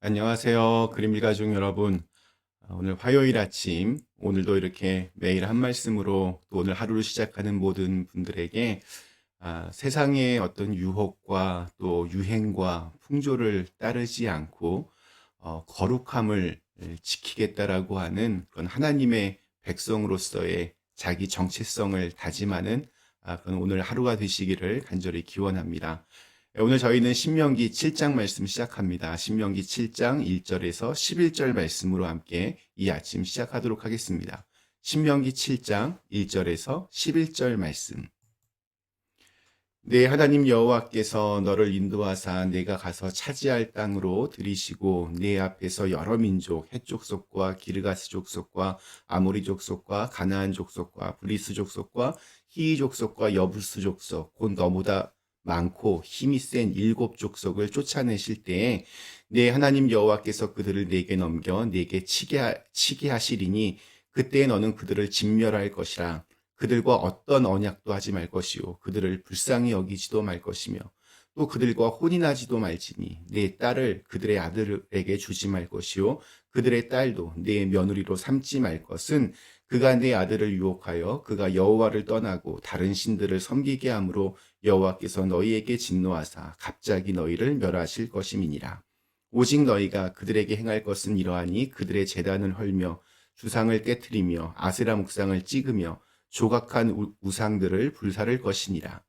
안녕하세요. 그림일가족 여러분. 오늘 화요일 아침, 오늘도 이렇게 매일 한 말씀으로 또 오늘 하루를 시작하는 모든 분들에게 세상의 어떤 유혹과 또 유행과 풍조를 따르지 않고 거룩함을 지키겠다라고 하는 그런 하나님의 백성으로서의 자기 정체성을 다짐하는 그런 오늘 하루가 되시기를 간절히 기원합니다. 오늘 저희는 신명기 7장 말씀 시작합니다. 신명기 7장 1절에서 11절 말씀으로 함께 이 아침 시작하도록 하겠습니다. 신명기 7장 1절에서 11절 말씀. 내 하나님 여호와께서 너를 인도하사 내가 가서 차지할 땅으로 들이시고 내 앞에서 여러 민족 헷 족속과 기르가스 족속과 아모리 족속과 가나안 족속과 브리스 족속과 히이 족속과 여부스 족속 곧 너보다 많고 힘이 센 7족속을 쫓아내실 때에 내 하나님 여호와께서 그들을 내게 넘겨 내게 치게 하시리니 그때에 너는 그들을 진멸할 것이라. 그들과 어떤 언약도 하지 말 것이요 그들을 불쌍히 여기지도 말 것이며 또 그들과 혼인하지도 말지니 내 딸을 그들의 아들에게 주지 말 것이요 그들의 딸도 내 며느리로 삼지 말 것은 그가 내 아들을 유혹하여 그가 여호와를 떠나고 다른 신들을 섬기게 함으로 여호와께서 너희에게 진노하사 갑자기 너희를 멸하실 것임이니라. 오직 너희가 그들에게 행할 것은 이러하니 그들의 제단을 헐며 주상을 깨뜨리며 아세라 묵상을 찍으며 조각한 우상들을 불사를 것이니라.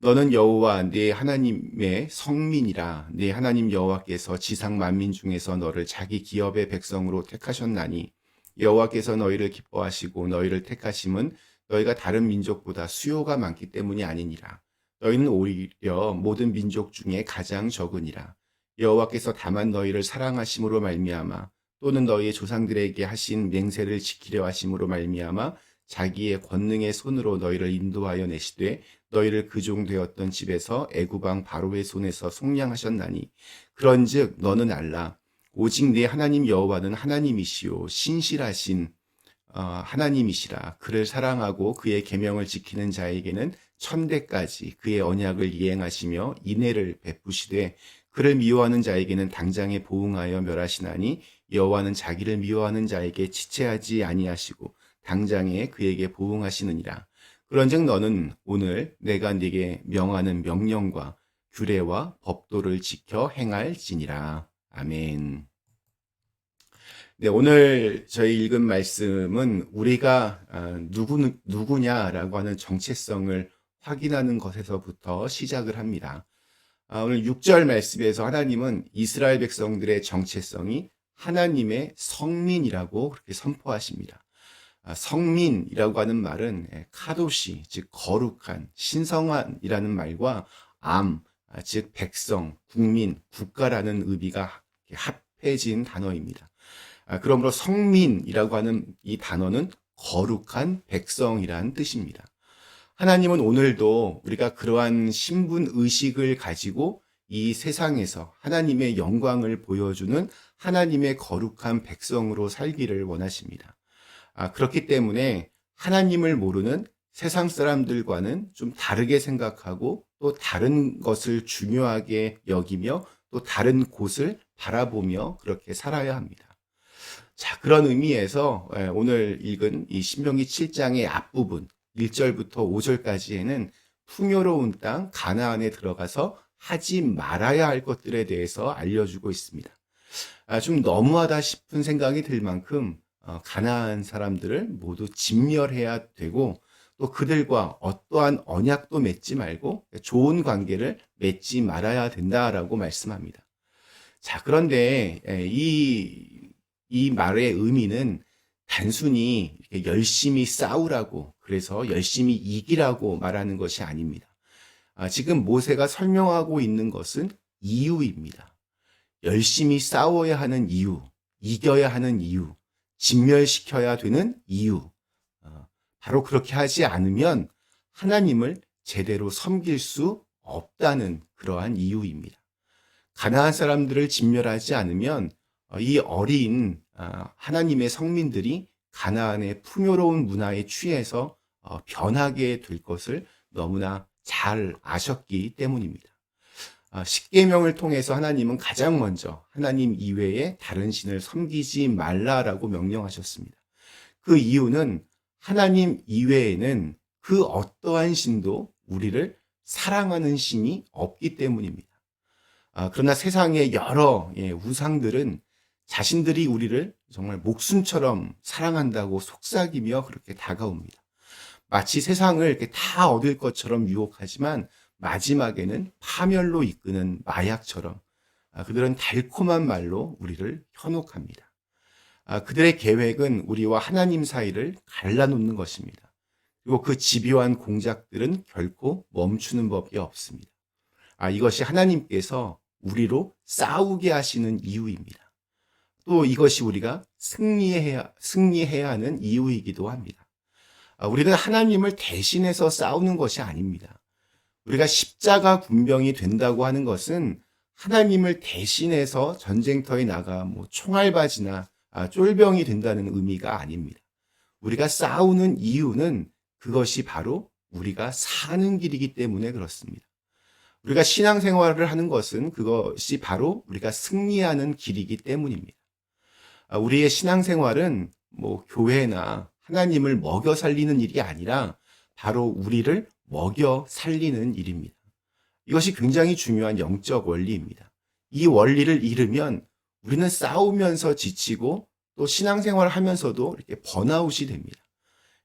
너는 여호와 네 하나님의 성민이라. 네 하나님 여호와께서 지상 만민 중에서 너를 자기 기업의 백성으로 택하셨나니 여호와께서 너희를 기뻐하시고 너희를 택하심은 너희가 다른 민족보다 수요가 많기 때문이 아니니라. 너희는 오히려 모든 민족 중에 가장 적으니라. 여호와께서 다만 너희를 사랑하심으로 말미암아 또는 너희의 조상들에게 하신 맹세를 지키려 하심으로 말미암아 자기의 권능의 손으로 너희를 인도하여 내시되 너희를 그종 되었던 집에서 애굽 왕 바로의 손에서 속량하셨나니 그런즉 너는 알라. 오직 네 하나님 여호와는 하나님이시요 신실하신 하나님이시라. 그를 사랑하고 그의 계명을 지키는 자에게는 천대까지 그의 언약을 이행하시며 인애를 베푸시되 그를 미워하는 자에게는 당장에 보응하여 멸하시나니 여호와는 자기를 미워하는 자에게 지체하지 아니하시고 당장에 그에게 보응하시느니라. 그런즉 너는 오늘 내가 네게 명하는 명령과 규례와 법도를 지켜 행할지니라. 아멘. 네, 오늘 저희 읽은 말씀은 우리가 누구냐라고 하는 정체성을 확인하는 것에서부터 시작을 합니다. 오늘 6절 말씀에서 하나님은 이스라엘 백성들의 정체성이 하나님의 성민이라고 그렇게 선포하십니다. 성민이라고 하는 말은 카도시, 즉 거룩한, 신성한이라는 말과 즉 백성, 국민, 국가라는 의미가 합해진 단어입니다. 그러므로 성민이라고 하는 이 단어는 거룩한 백성이라는 뜻입니다. 하나님은 오늘도 우리가 그러한 신분 의식을 가지고 이 세상에서 하나님의 영광을 보여주는 하나님의 거룩한 백성으로 살기를 원하십니다. 그렇기 때문에 하나님을 모르는 세상 사람들과는 좀 다르게 생각하고 또 다른 것을 중요하게 여기며 또 다른 곳을 바라보며 그렇게 살아야 합니다. 자, 그런 의미에서 오늘 읽은 이 신명기 7장의 앞부분 1절부터 5절까지에는 풍요로운 땅 가나안에 들어가서 하지 말아야 할 것들에 대해서 알려주고 있습니다. 좀 너무하다 싶은 생각이 들 만큼 가나안 사람들을 모두 진멸해야 되고 또 그들과 어떠한 언약도 맺지 말고 좋은 관계를 맺지 말아야 된다라고 말씀합니다. 자, 그런데 이 말의 의미는 단순히 이렇게 열심히 싸우라고 그래서 열심히 이기라고 말하는 것이 아닙니다. 지금 모세가 설명하고 있는 것은 이유입니다. 열심히 싸워야 하는 이유, 이겨야 하는 이유, 진멸시켜야 되는 이유. 바로 그렇게 하지 않으면 하나님을 제대로 섬길 수 없다는 그러한 이유입니다. 가나안 사람들을 진멸하지 않으면 이 어린 하나님의 성민들이 가나안의 풍요로운 문화에 취해서 변하게 될 것을 너무나 잘 아셨기 때문입니다. 십계명을 통해서 하나님은 가장 먼저 하나님 이외에 다른 신을 섬기지 말라라고 명령하셨습니다. 그 이유는 하나님 이외에는 그 어떠한 신도 우리를 사랑하는 신이 없기 때문입니다. 그러나 세상의 여러 우상들은 자신들이 우리를 정말 목숨처럼 사랑한다고 속삭이며 그렇게 다가옵니다. 마치 세상을 이렇게 다 얻을 것처럼 유혹하지만 마지막에는 파멸로 이끄는 마약처럼 그들은 달콤한 말로 우리를 현혹합니다. 그들의 계획은 우리와 하나님 사이를 갈라놓는 것입니다. 그리고 그 집요한 공작들은 결코 멈추는 법이 없습니다. 이것이 하나님께서 우리로 싸우게 하시는 이유입니다. 또 이것이 우리가 승리해야 하는 이유이기도 합니다. 우리는 하나님을 대신해서 싸우는 것이 아닙니다. 우리가 십자가 군병이 된다고 하는 것은 하나님을 대신해서 전쟁터에 나가 총알바지나 쫄병이 된다는 의미가 아닙니다. 우리가 싸우는 이유는 그것이 바로 우리가 사는 길이기 때문에 그렇습니다. 우리가 신앙생활을 하는 것은 그것이 바로 우리가 승리하는 길이기 때문입니다. 우리의 신앙생활은 교회나 하나님을 먹여 살리는 일이 아니라 바로 우리를 먹여 살리는 일입니다. 이것이 굉장히 중요한 영적 원리입니다. 이 원리를 잃으면 우리는 싸우면서 지치고 또 신앙생활을 하면서도 이렇게 번아웃이 됩니다.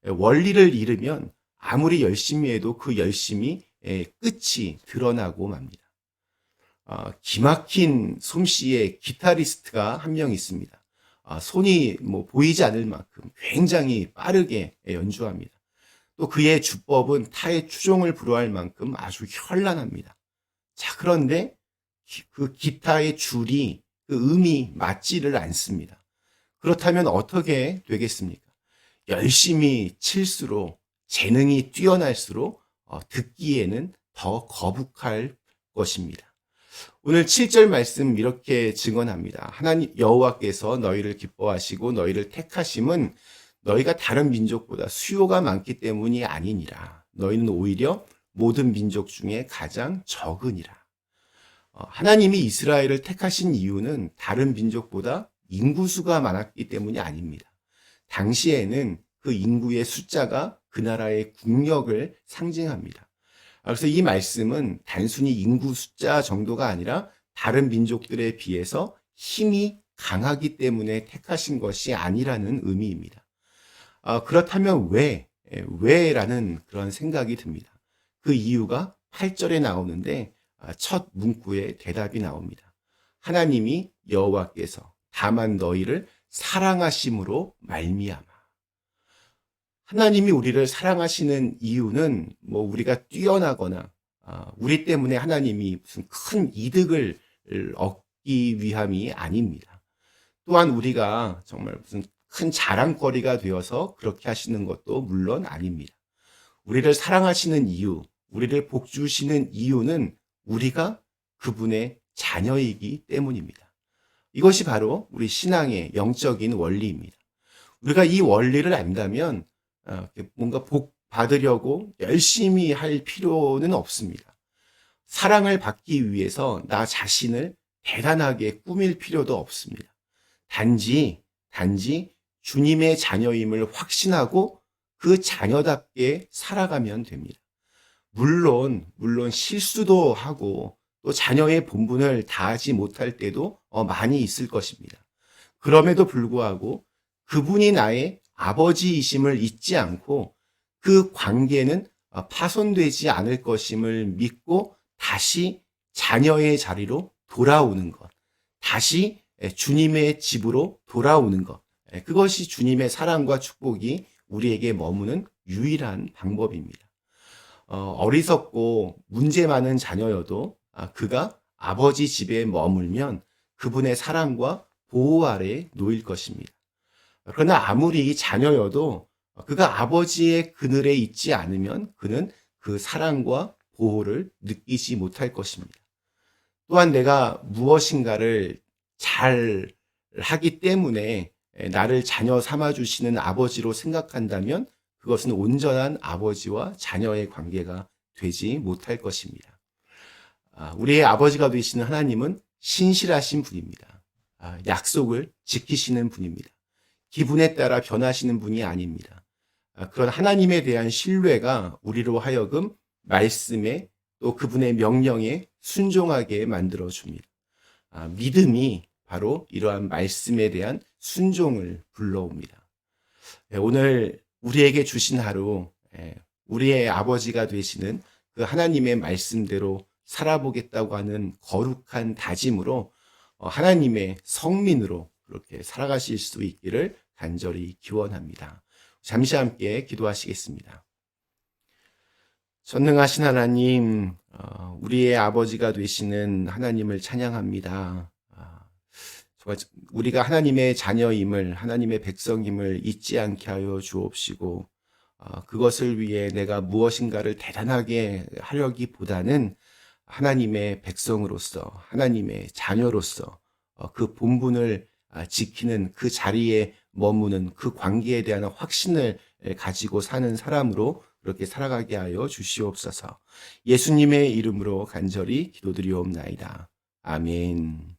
원리를 잃으면 아무리 열심히 해도 그 열심이 끝이 드러나고 맙니다. 기막힌 솜씨의 기타리스트가 한 명 있습니다. 손이 보이지 않을 만큼 굉장히 빠르게 연주합니다. 또 그의 주법은 타의 추종을 불허할 만큼 아주 현란합니다. 그런데 그 기타의 줄이 그 음이 맞지를 않습니다. 그렇다면 어떻게 되겠습니까? 열심히 칠수록 재능이 뛰어날수록 듣기에는 더 거북할 것입니다. 오늘 7절 말씀 이렇게 증언합니다. 하나님 여호와께서 너희를 기뻐하시고 너희를 택하심은 너희가 다른 민족보다 수요가 많기 때문이 아니니라. 너희는 오히려 모든 민족 중에 가장 적으니라. 하나님이 이스라엘을 택하신 이유는 다른 민족보다 인구수가 많았기 때문이 아닙니다. 당시에는 그 인구의 숫자가 그 나라의 국력을 상징합니다. 그래서 이 말씀은 단순히 인구 숫자 정도가 아니라 다른 민족들에 비해서 힘이 강하기 때문에 택하신 것이 아니라는 의미입니다. 그렇다면 왜라는 그런 생각이 듭니다. 그 이유가 8절에 나오는데 첫 문구에 대답이 나옵니다. 하나님이 여호와께서 다만 너희를 사랑하심으로 말미암아. 하나님이 우리를 사랑하시는 이유는 우리가 뛰어나거나 우리 때문에 하나님이 무슨 큰 이득을 얻기 위함이 아닙니다. 또한 우리가 정말 무슨 큰 자랑거리가 되어서 그렇게 하시는 것도 물론 아닙니다. 우리를 사랑하시는 이유, 우리를 복주시는 이유는 우리가 그분의 자녀이기 때문입니다. 이것이 바로 우리 신앙의 영적인 원리입니다. 우리가 이 원리를 안다면 뭔가 복 받으려고 열심히 할 필요는 없습니다. 사랑을 받기 위해서 나 자신을 대단하게 꾸밀 필요도 없습니다. 단지 주님의 자녀임을 확신하고 그 자녀답게 살아가면 됩니다. 물론 실수도 하고 또 자녀의 본분을 다하지 못할 때도 많이 있을 것입니다. 그럼에도 불구하고 그분이 나의 아버지이심을 잊지 않고 그 관계는 파손되지 않을 것임을 믿고 다시 자녀의 자리로 돌아오는 것, 다시 주님의 집으로 돌아오는 것, 그것이 주님의 사랑과 축복이 우리에게 머무는 유일한 방법입니다. 어리석고 문제 많은 자녀여도 그가 아버지 집에 머물면 그분의 사랑과 보호 아래 놓일 것입니다. 그러나 아무리 자녀여도 그가 아버지의 그늘에 있지 않으면 그는 그 사랑과 보호를 느끼지 못할 것입니다. 또한 내가 무엇인가를 잘 하기 때문에 나를 자녀 삼아주시는 아버지로 생각한다면 그것은 온전한 아버지와 자녀의 관계가 되지 못할 것입니다. 우리의 아버지가 되시는 하나님은 신실하신 분입니다. 약속을 지키시는 분입니다. 기분에 따라 변하시는 분이 아닙니다. 그런 하나님에 대한 신뢰가 우리로 하여금 말씀에 또 그분의 명령에 순종하게 만들어줍니다. 믿음이 바로 이러한 말씀에 대한 순종을 불러옵니다. 오늘 우리에게 주신 하루, 우리의 아버지가 되시는 그 하나님의 말씀대로 살아보겠다고 하는 거룩한 다짐으로 하나님의 성민으로 그렇게 살아가실 수 있기를 간절히 기원합니다. 잠시 함께 기도하시겠습니다. 전능하신 하나님, 우리의 아버지가 되시는 하나님을 찬양합니다. 우리가 하나님의 자녀임을, 하나님의 백성임을 잊지 않게 하여 주옵시고, 그것을 위해 내가 무엇인가를 대단하게 하려기보다는 하나님의 백성으로서, 하나님의 자녀로서 그 본분을 지키는 그 자리에 머무는 그 관계에 대한 확신을 가지고 사는 사람으로 그렇게 살아가게 하여 주시옵소서. 예수님의 이름으로 간절히 기도드리옵나이다. 아멘.